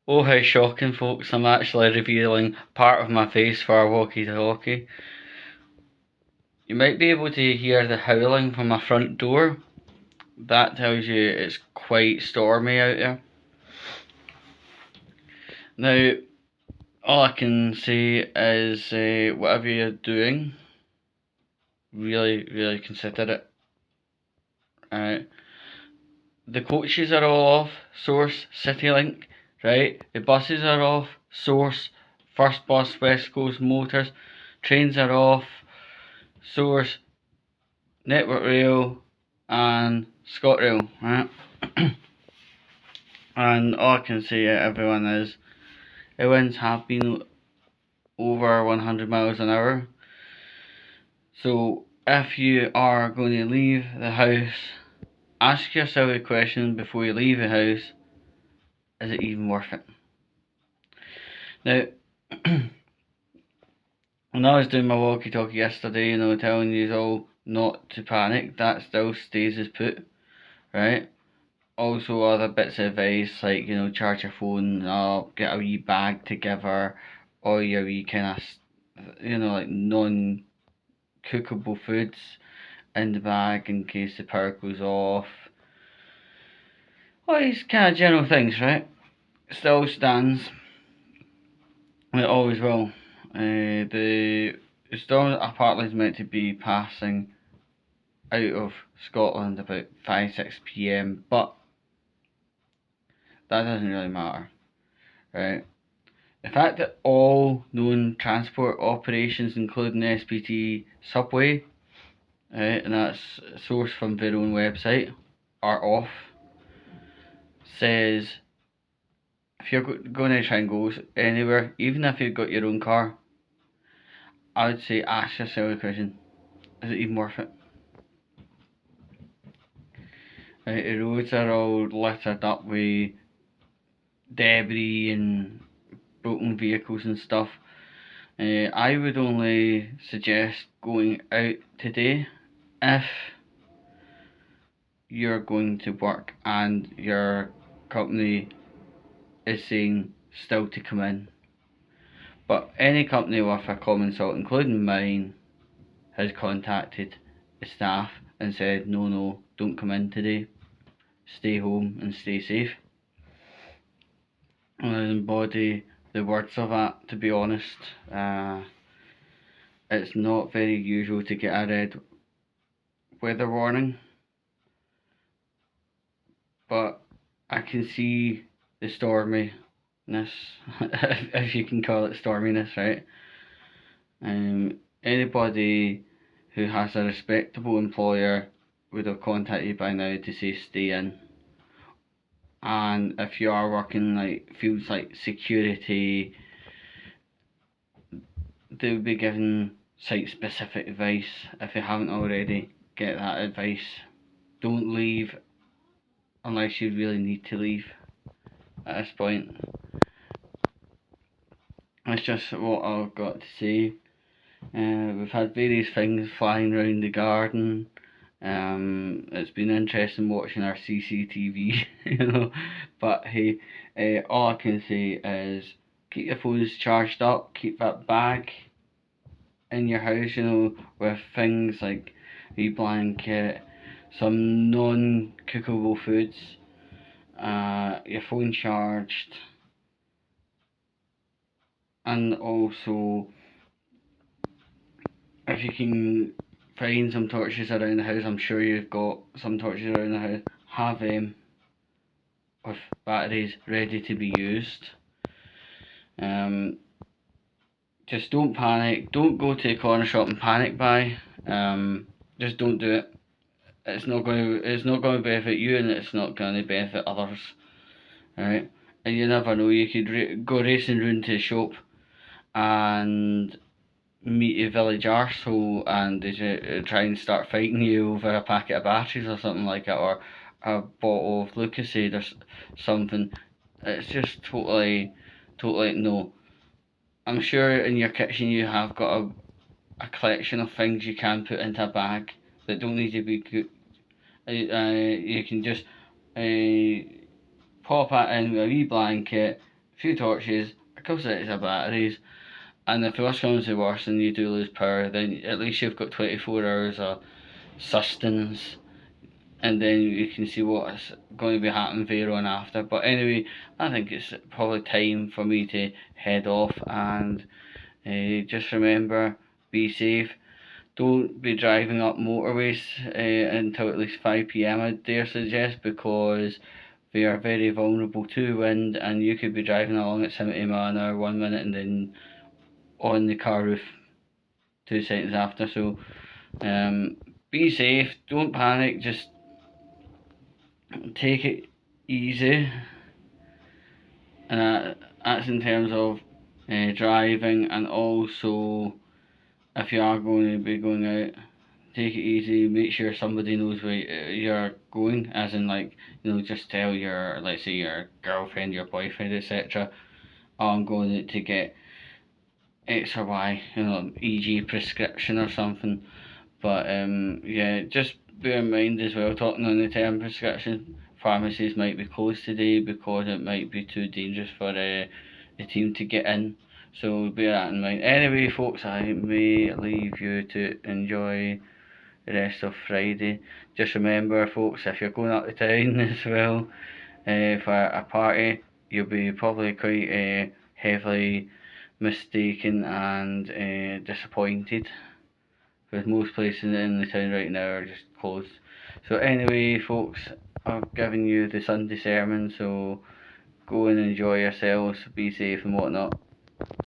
Oh, how shocking, folks. I'm actually revealing part of my face for a walkie talkie. You might be able to hear the howling from my front door. That tells you it's quite stormy out there. Now, all I can say is whatever you're doing, really, really consider it. Right? The coaches are all off, source CityLink, right? The buses are off, source First Bus West Coast Motors. Trains are off, source Network Rail and ScotRail, right? And all I can say to everyone is the winds have been over 100 miles an hour. So if you are going to leave the house, ask yourself a question before you leave the house: is it even worth it? Now, when I was doing my walkie-talkie yesterday, telling you all not to panic, that still stays as put, right? Also, other bits of advice like charge your phone up, get a wee bag together, or your wee kind of like non-cookable foods in the bag in case the power goes off. All these kind of general things, right? Still stands. It always will. The storm apparently is meant to be passing out of Scotland about 5-6 p.m, but that doesn't really matter, right? The fact that all known transport operations, including the SPT subway, right, and that's sourced from their own website, are off, says if you're going to try and go anywhere, even if you've got your own car, I would say ask yourself the question: is it even worth it? Right, the roads are all littered up with debris and broken vehicles and stuff. I would only suggest going out today if you're going to work and your company is saying still to come in. But any company worth a common salt, including mine, has contacted the staff and said no, don't come in today, stay home and stay safe. And I embody the words of that, to be honest. It's not very usual to get a red weather warning, but I can see the storminess, if you can call it storminess, right? Anybody who has a respectable employer would have contacted you by now to say stay in. And if you are working like fields like security, they will be given site specific advice. If you haven't already, get that advice. Don't leave unless you really need to leave at this point. That's just what I've got to say. We've had various things flying around the garden. It's been interesting watching our CCTV, But hey, all I can say is keep your phones charged up, keep that bag in your house, with things like a blanket, some non-cookable foods, your phone charged, and also if you can find some torches around the house, I'm sure you've got some torches around the house, have them with batteries ready to be used. Just don't panic, don't go to the corner shop and panic buy. Just don't do it. It's not going to benefit you, and it's not going to benefit others. Alright? And you never know, you could go racing round to the shop and meet a village arsehole and they try and start fighting you over a packet of batteries or something like that, or a bottle of Lucasade or something. It's just totally no. I'm sure in your kitchen you have got a collection of things you can put into a bag that don't need to be cooked. You can just pop it in with a wee blanket, a few torches, a couple sets of batteries, and if worst comes to worst and you do lose power, then at least you've got 24 hours of sustenance, and then you can see what's going to be happening there on after. But anyway, I think it's probably time for me to head off, and just remember, be safe. Don't be driving up motorways until at least 5 p.m. I dare suggest, because they are very vulnerable to wind, and you could be driving along at 70 mile an hour 1 minute and then on the car roof 2 seconds after. So be safe, don't panic, just take it easy, and that's in terms of driving. And also, if you are going to be going out, take it easy, make sure somebody knows where you're going, as in, like, just tell your, let's say, your girlfriend, your boyfriend, etc. "Oh, I'm going to get X or Y, e.g. prescription or something." But yeah, just bear in mind as well, talking on the term prescription, pharmacies might be closed today because it might be too dangerous for the team to get in. So bear that in mind. Anyway, folks, I may leave you to enjoy the rest of Friday. Just remember, folks, if you're going up to town as well for a party, you'll be probably quite heavily mistaken and disappointed, because most places in the town right now are just closed. So anyway, folks, I've given you the Sunday sermon, so go and enjoy yourselves, be safe and whatnot.